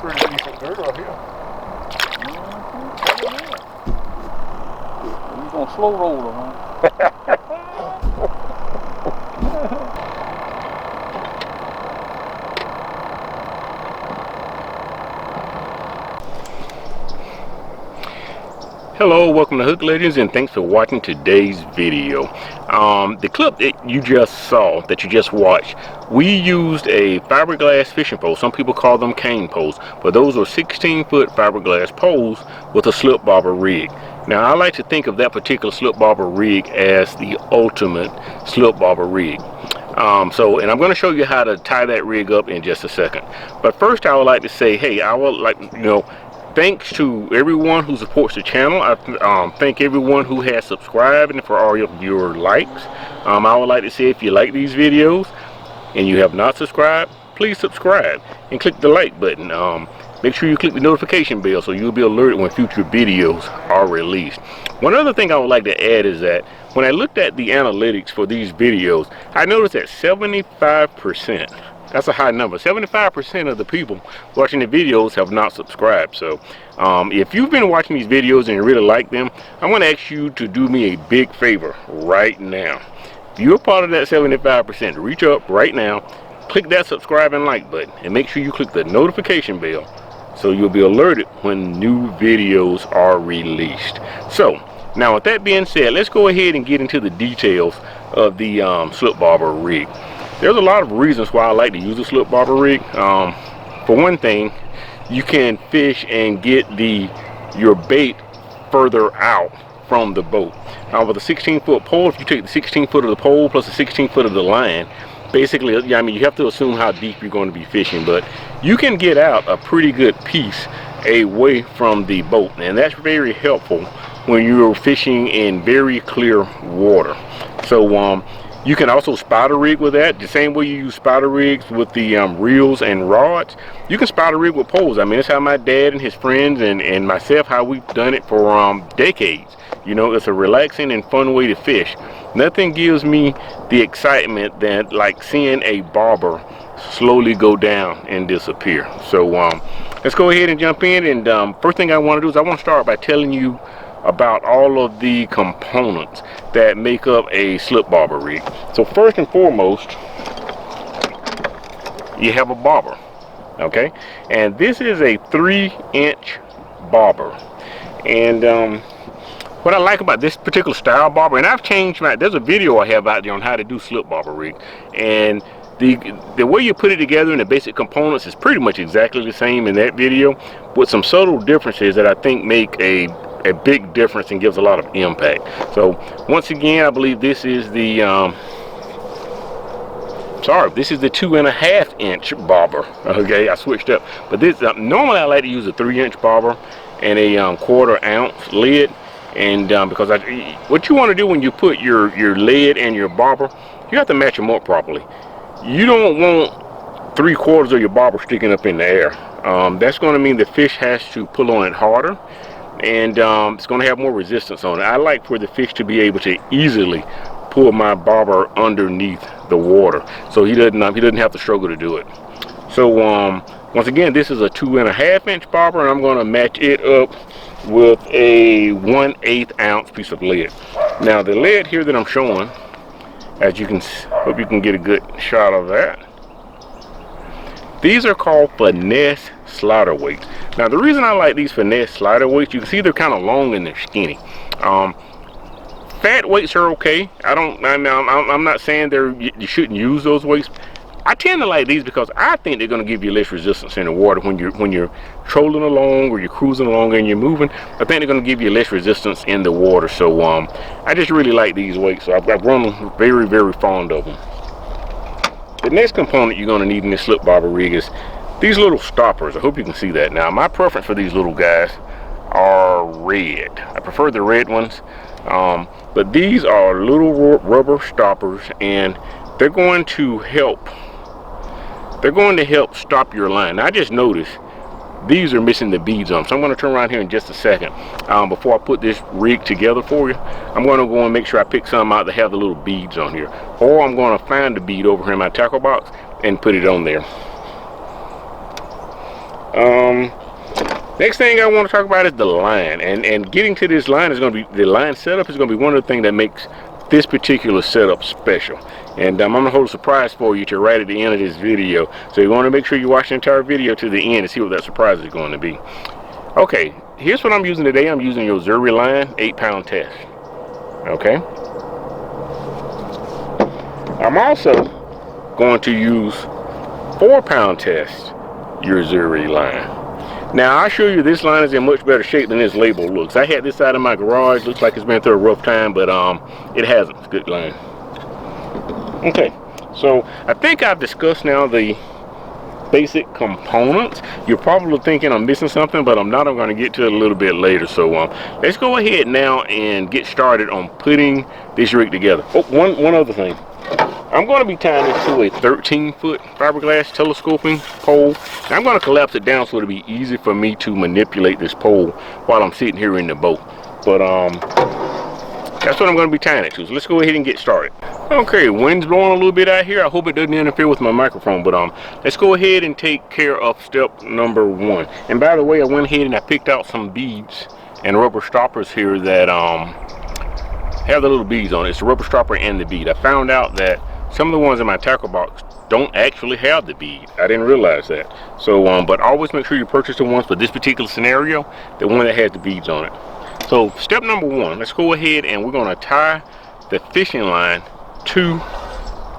pretty decent girl here. You're gonna slow roll her, man. Hello, welcome to Hook Legends, and thanks for watching today's video. The clip that you just saw, that you just watched, we used a fiberglass fishing pole. Some people call them cane poles, but those are 16-foot fiberglass poles with a slip bobber rig. Now, I like to think of that particular slip bobber rig as the ultimate slip bobber rig. And I'm going to show you how to tie that rig up in just a second. But first, I would like to say, hey, I would like, thanks to everyone who supports the channel. I thank everyone who has subscribed and for all of your likes. I would like to say, if you like these videos and you have not subscribed, please subscribe and click the like button. Make sure you click the notification bell so you'll be alerted when future videos are released. One other thing I would like to add is that when I looked at the analytics for these videos, I noticed that 75%, that's a high number. 75% of the people watching the videos have not subscribed. So if you've been watching these videos and you really like them, I'm going to ask you to do me a big favor right now. If you're part of that 75%, reach up right now, click that subscribe and like button, and make sure you click the notification bell so you'll be alerted when new videos are released. So now, with that being said, let's go ahead and get into the details of the slip bobber rig. There's a lot of reasons why I like to use a slip bobber rig. For one thing, you can fish and get your bait further out from the boat. With a 16-foot pole, if you take the 16 foot of the pole plus the 16 foot of the line, basically, I mean, you have to assume how deep you're going to be fishing, but you can get out a pretty good piece away from the boat, and that's very helpful when you're fishing in very clear water. So you can also spider rig with that, the same way you use spider rigs with the reels and rods. You can spider rig with poles. I mean, that's how my dad and his friends and myself, how we've done it for decades. It's a relaxing and fun way to fish. Nothing gives me the excitement that like seeing a bobber slowly go down and disappear. So let's go ahead and jump in. And first thing I want to do is I want to start by telling you about all of the components that make up a slip bobber rig. So first and foremost, you have a bobber, okay? And this is a 3-inch bobber. And what I like about this particular style bobber, and I've changed there's a video I have out there on how to do slip bobber rig, and the way you put it together and the basic components is pretty much exactly the same in that video, with some subtle differences that I think make a big difference and gives a lot of impact. So once again, I believe this is the this is the 2.5-inch bobber. Okay, I switched up, but this normally I like to use a 3-inch bobber and a 1/4 ounce lead. And because what you want to do when you put your lead and your bobber, you have to match them up properly. You don't want 3/4 of your bobber sticking up in the air. That's going to mean the fish has to pull on it harder, and it's going to have more resistance on it. I like for the fish to be able to easily pull my bobber underneath the water, so he doesn't have to struggle to do it. So once again, this is a 2.5-inch bobber, and I'm going to match it up with a 1/8 ounce piece of lead. Now the lead here that I'm showing, as you can, hope you can get a good shot of that, these are called finesse slider weights. Now the reason I like these finesse slider weights, you can see they're kind of long and they're skinny. Fat weights are okay. I'm not saying you shouldn't use those weights. I tend to like these because I think they're going to give you less resistance in the water when you're trolling along or you're cruising along and you're moving. I think they're going to give you less resistance in the water. So I just really like these weights. So I've grown very, very fond of them. The next component you're going to need in this slip bobber rig is these little stoppers. I hope you can see that. Now my preference for these little guys are red. I prefer the red ones, but these are little rubber stoppers, and they're going to help stop your line. Now, I just noticed these are missing the beads on them, so I'm going to turn around here in just a second. Before I put this rig together for you, I'm going to go and make sure I pick some out that have the little beads on here, or I'm going to find the bead over here in my tackle box and put it on there. Next thing I want to talk about is the line, and getting to this line is going to be, the line setup is going to be one of the things that makes this particular setup special. And I'm going to hold a surprise for you to right at the end of this video, so you want to make sure you watch the entire video to the end and see what that surprise is going to be. Okay, here's what I'm using today. I'm using your Zuri line 8-pound test. Okay, I'm also going to use 4-pound test your Zuri line. Now I'll show you this line is in much better shape than this label looks. I had this out of my garage. Looks like it's been through a rough time, but it hasn't. It's a good line. Okay, so I think I've discussed now the basic components. You're probably thinking I'm missing something, but I'm not. I'm going to get to it a little bit later. So let's go ahead now and get started on putting this rig together. Oh, one other thing. I'm going to be tying this to a 13-foot fiberglass telescoping pole. Now I'm going to collapse it down so it'll be easy for me to manipulate this pole while I'm sitting here in the boat. But that's what I'm going to be tying it to. So let's go ahead and get started. Okay, wind's blowing a little bit out here. I hope it doesn't interfere with my microphone. But let's go ahead and take care of step number 1. And by the way, I went ahead and I picked out some beads and rubber stoppers here that have the little beads on it. It's the rubber stopper and the bead. I found out that some of the ones in my tackle box don't actually have the bead. I didn't realize that. So, but always make sure you purchase the ones for this particular scenario, the one that has the beads on it. So, step number 1, let's go ahead and we're going to tie the fishing line to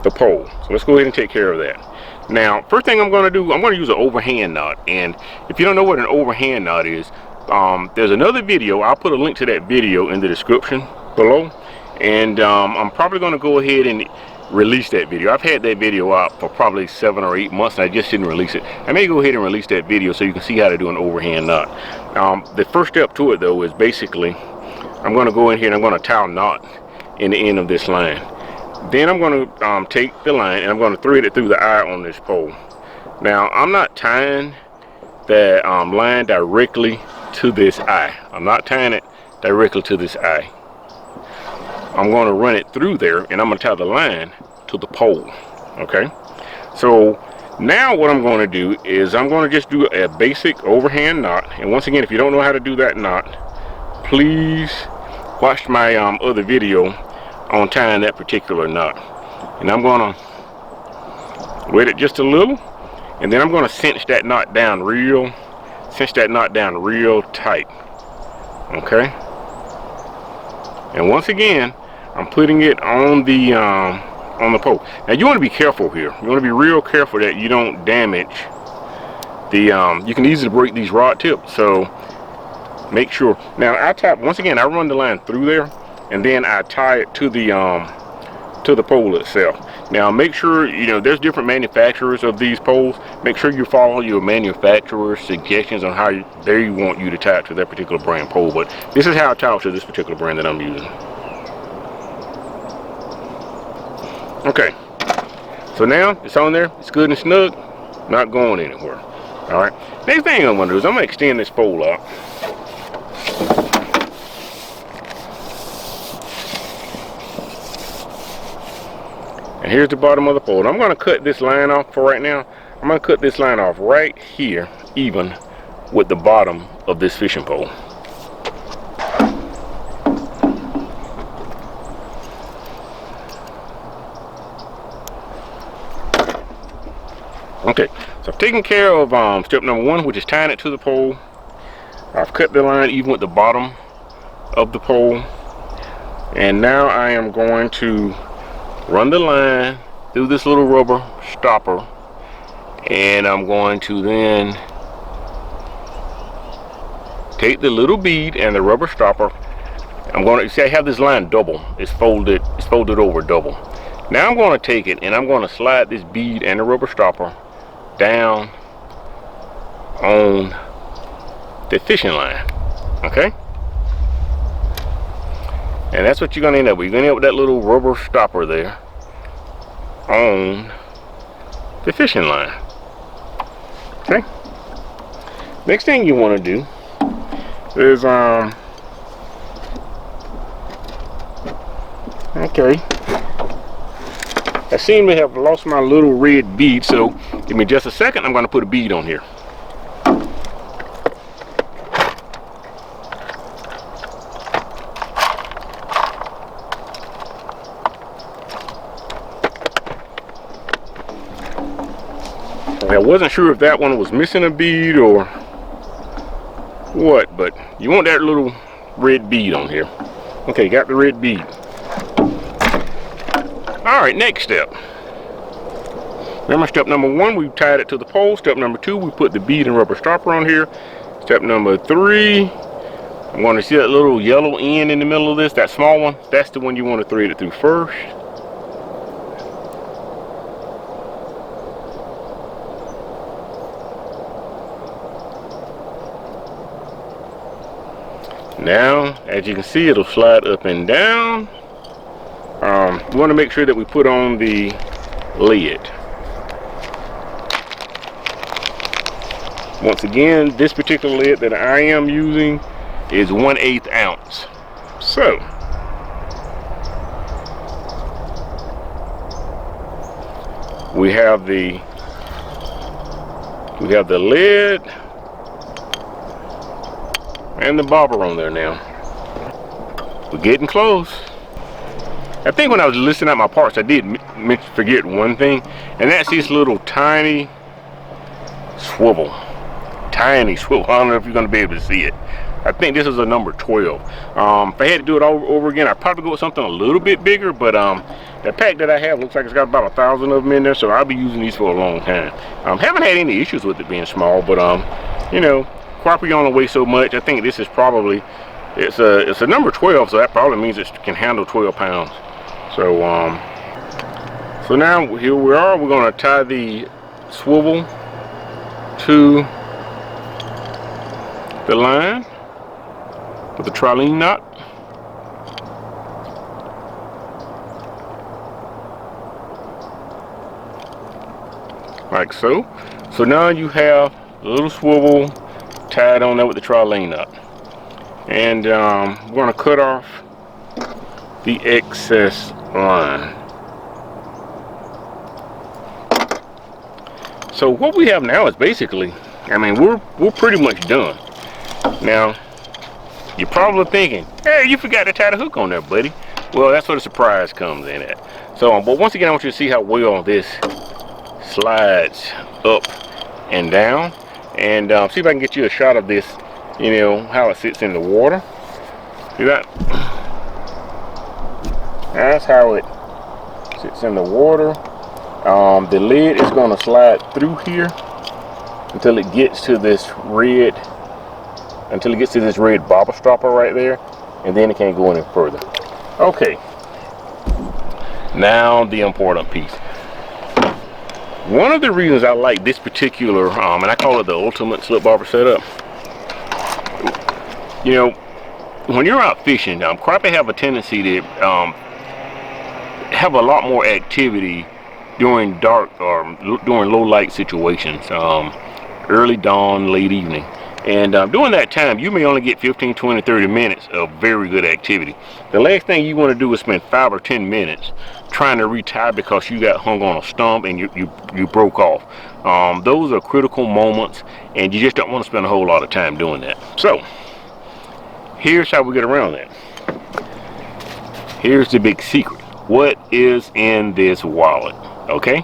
the pole. So let's go ahead and take care of that. Now, first thing I'm going to do, I'm going to use an overhand knot. And if you don't know what an overhand knot is, there's another video. I'll put a link to that video in the description below. And I'm probably going to go ahead and release that video. I've had that video out for probably 7 or 8 months and I just didn't release it. I may go ahead and release that video so you can see how to do an overhand knot. The first step to it though is basically I'm going to go in here and I'm going to tie a knot in the end of this line. Then I'm going to take the line and I'm going to thread it through the eye on this pole. Now I'm not tying that line directly to this eye. I'm not tying it directly to this eye. I'm going to run it through there and I'm going to tie the line to the pole. Okay, so now what I'm going to do is I'm going to just do a basic overhand knot. And once again, if you don't know how to do that knot, please watch my other video on tying that particular knot. And I'm going to wet it just a little and then I'm going to cinch that knot down real tight. Okay, and once again I'm putting it on the pole. Now you want to be careful here. You want to be real careful that you don't damage the you can easily break these rod tips, so make sure. Now I tap, once again I run the line through there and then I tie it to the pole itself. Now make sure, you know, there's different manufacturers of these poles. Make sure you follow your manufacturer's suggestions on how they want you to tie it to that particular brand pole. But this is how I tie it to this particular brand that I'm using. Okay, so now it's on there, it's good and snug, not going anywhere. All right, next thing I'm going to do is I'm going to extend this pole out. And here's the bottom of the pole. I'm going to cut this line off for right now. I'm going to cut this line off right here, even with the bottom of this fishing pole. Okay, so I've taken care of step number 1, which is tying it to the pole. I've cut the line even with the bottom of the pole. And now I am going to run the line through this little rubber stopper. And I'm going to then take the little bead and the rubber stopper. I'm going to see I have this line double. It's folded over double. Now I'm going to take it and I'm going to slide this bead and the rubber stopper down on the fishing line. Okay, and that's what you're going to end up with. You're going to end up with that little rubber stopper there on the fishing line. Okay, next thing you want to do is okay, I seem to have lost my little red bead, so give me just a second. I'm going to put a bead on here. I wasn't sure if that one was missing a bead or what, but you want that little red bead on here. Okay, got the red bead. All right, next step. Remember, step number 1, we tied it to the pole. Step number 2, we put the bead and rubber stopper on here. Step number 3, I'm going to see that little yellow end in the middle of this, that small one. That's the one you want to thread it through first. Now, as you can see, it'll slide up and down. We want to make sure that we put on the lid. Once again, this particular lid that I am using is 1/8 ounce. So, we have the lid and the bobber on there now. We're getting close. I think when I was listing out my parts, I did forget one thing, and that's this little tiny swivel. Tiny swivel. I don't know if you're going to be able to see it. I think this is a number 12. If I had to do it over again, I'd probably go with something a little bit bigger, but the pack that I have looks like it's got about 1,000 of them in there, so I'll be using these for a long time. Haven't had any issues with it being small, but you know, crappie only weighs so much. I think this is probably, it's a number 12, so that probably means it can handle 12 pounds. So so now here we are. We're going to tie the swivel to the line with the trilene knot. Like so. So now you have a little swivel tied on there with the trilene knot. And we're going to cut off the excess line. So what we have now is basically, I mean, we're pretty much done. Now, you're probably thinking, hey, you forgot to tie the hook on there, buddy. Well, that's where the surprise comes in at. So, but once again, I want you to see how well this slides up and down. And see if I can get you a shot of this, you know, how it sits in the water. See that? That's how it sits in the water. The lid is going to slide through here until it gets to this red, bobber stopper right there, and then it can't go any further. Okay, now the important piece. One of the reasons I like this particular, and I call it the ultimate slip bobber setup, you know, when you're out fishing, crappie have a tendency to have a lot more activity during dark or during low light situations, early dawn, late evening. And during that time, you may only get 15, 20, 30 minutes of very good activity. The last thing you want to do is spend 5 or 10 minutes trying to retie because you got hung on a stump and you broke off. Those are critical moments, and you just don't want to spend a whole lot of time doing that. So, here's how we get around that. Here's the big secret. What is in this wallet? Okay?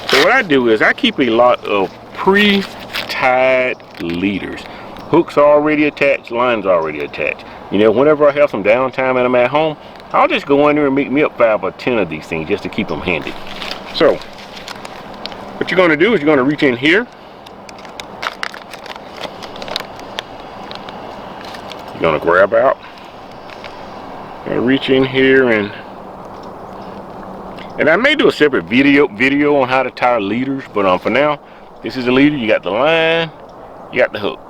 So what I do is I keep a lot of pre-tied leaders. Hooks already attached, lines already attached. You know, whenever I have some downtime and I'm at home, I'll just go in there and make me up 5 or 10 of these things just to keep them handy. So, what you're going to do is you're going to reach in here. You're going to grab out and reach in here, and I may do a separate video on how to tie leaders, but for now, this is the leader. You got the line, you got the hook.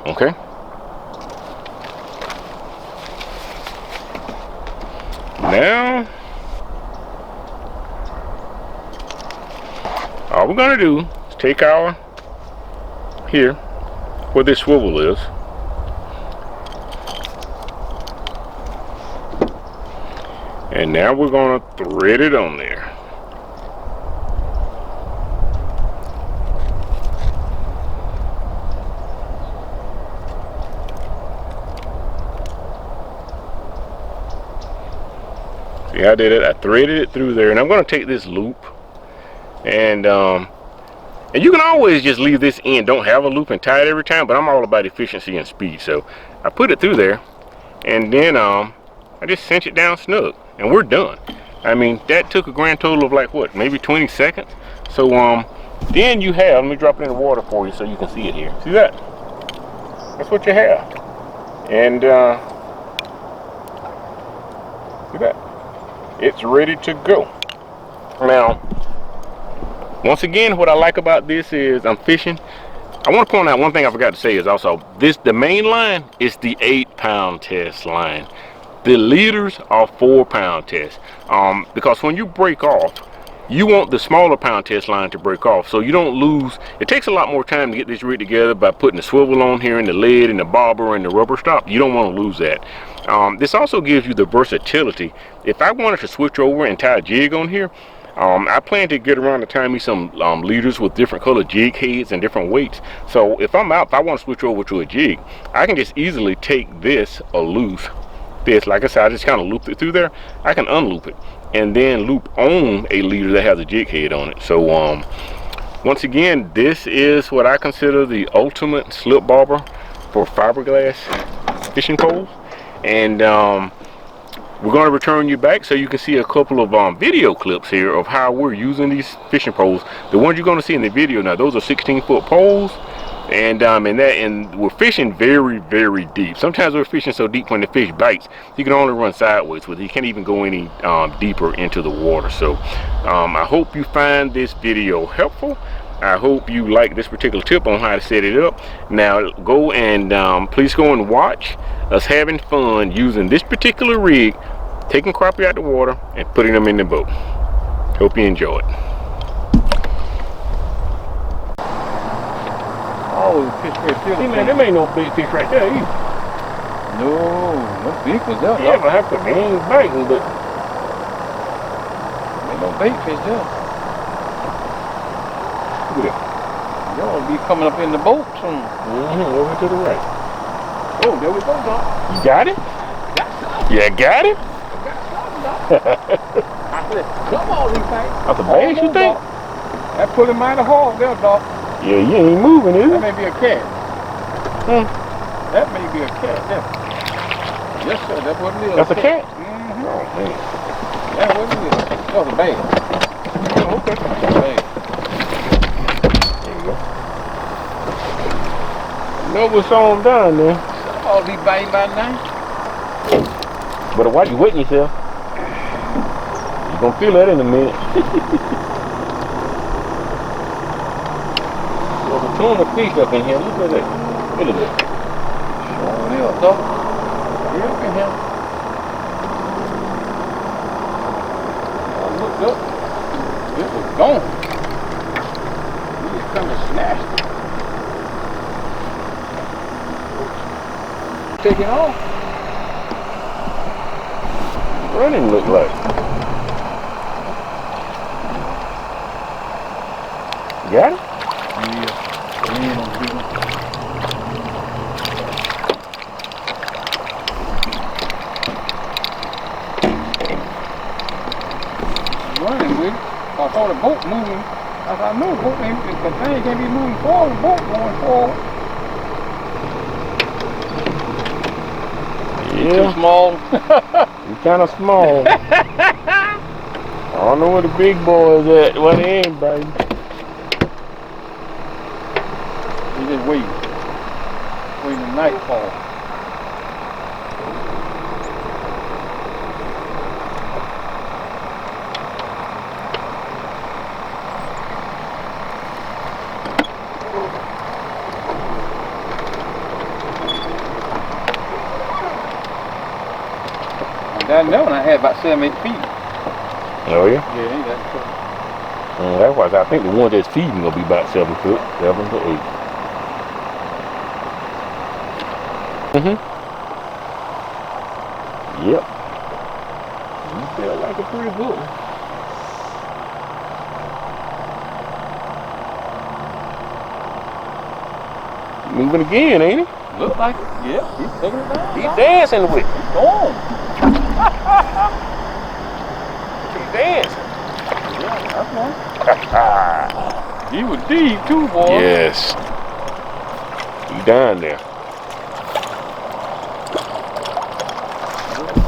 Okay. Now, all we're gonna do is take our here where this swivel is, and now we're gonna thread it on there. See, I did it. I threaded it through there, and I'm going to take this loop and And you can always just leave this in, don't have a loop and tie it every time, but I'm all about efficiency and speed. So I put it through there, and then I just cinch it down snug, and we're done. I mean, that took a grand total of like what, maybe 20 seconds. So then you have, let me drop it in the water for you so you can see it here. See that? That's what you have. And see that? It's ready to go. Now, once again, what I like about this is I'm fishing. I want to point out one thing I forgot to say is also the main line is the 8-pound test line. The leaders are 4-pound test. Because when you break off, you want the smaller pound test line to break off so you don't lose. It takes a lot more time to get this rig together by putting the swivel on here and the lead and the bobber and the rubber stop. You don't want to lose that. This also gives you the versatility. If I wanted to switch over and tie a jig on here, I plan to get around to tie me some leaders with different color jig heads and different weights. So if I'm out, if I want to switch over to a jig, I can just easily take this or loose this. Like I said, I just kind of looped it through there. I can unloop it and then loop on a leader that has a jig head on it. So once again, this is what I consider the ultimate slip bobber for fiberglass fishing poles. And we're going to return you back so you can see a couple of video clips here of how we're using these fishing poles. The ones you're going to see in the video now, those are 16-foot poles, and we're fishing very, very deep. Sometimes we're fishing so deep when the fish bites, you can only run sideways with it. You can't even go any deeper into the water. So I hope you find this video helpful. I hope you like this particular tip on how to set it up. Now go and please go and watch us having fun using this particular rig, taking crappie out the water and putting them in the boat. Hope you enjoy it. Oh, the fish right there. See, man, there ain't no big fish right there either. No big ones there. Yeah, but I ain't biting, but ain't no big fish there. look at that. Y'all be coming up in the boat soon. Over to the right. Oh, there we go, Doc. You got it? Yeah, got it? I said, come on, these things. That's a bass, you think? That put him mighty hard there, Doc. Yeah, you ain't moving, is That it? may be a cat. That may be a cat, yeah. Yes, sir, that's what it is. That's a cat? Oh, man. That's what it is. That was a bag. Oh, okay. That's a bag. There you go. Know what's on down there. All these biting by now. But why you wetting yourself? You gonna feel that in a minute. There's a ton of fish up in here. Look at that. Look at that. Oh, yeah, Doc. Yeah, up in here. I looked up. It was gone. We just come and snatched it. Take it off. Running look like. You got it? Running with it. I saw the boat moving. I said, I know the boat ain't, the thing can't be moving forward, the boat going forward. Yeah. Too small. You kind of small. I don't know where the big boy is at. Where they ain't, baby. He just waiting. Waiting the nightfall. Down there when I had about 7-8 feet. Oh yeah? Yeah, ain't that cool. That's why I think the one that's feeding gonna be about 7 foot, 7 to 8. Yep. You feel like a pretty good one. Moving again, ain't he? Look like it. Yeah, he's taking it down. He's dancing with it. He's gone. He's dancing. Yeah, that's one. He was deep too, boy. Yes. He down there.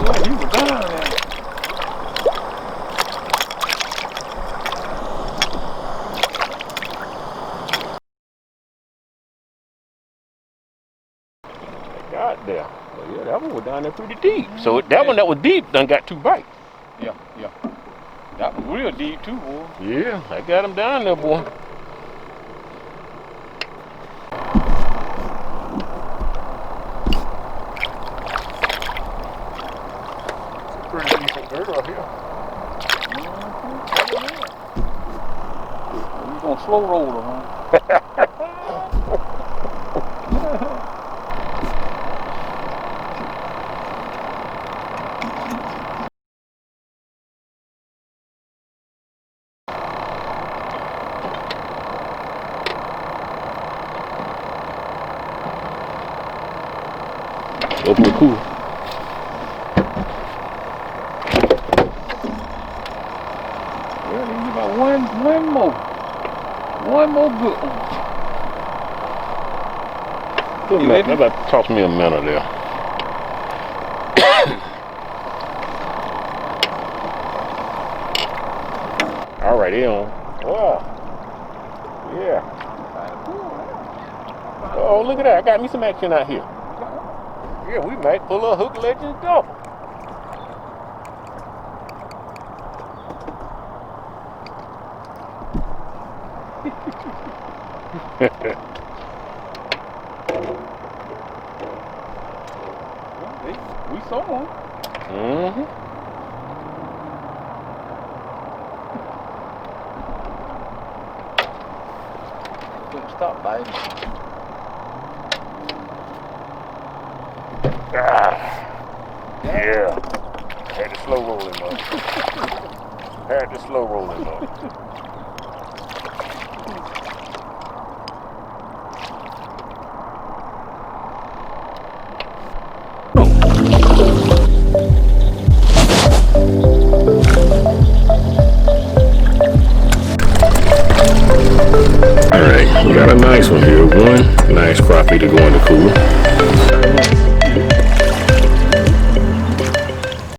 Yeah, he was down there. Got there. Well, yeah, that one was down there pretty deep. So that one that was deep done got 2 bites. Yeah. That was real deep too, boy. Yeah, I got him down there, boy. Pretty decent bird right here. We're gonna slow roll her, huh? Open the cooler. Well, then you got one more. One more good one. That about cost me a minute there. All right, on. Wow. Yeah. Oh, look at that. I got me some action out here. Yeah, we might pull a Hook Legends double. We saw one. Mm-hmm. Couldn't stop biting. Yeah. Had to slow roll him up. Had to slow roll him up. All right, we got a nice one here. One nice crappie to go in the cooler.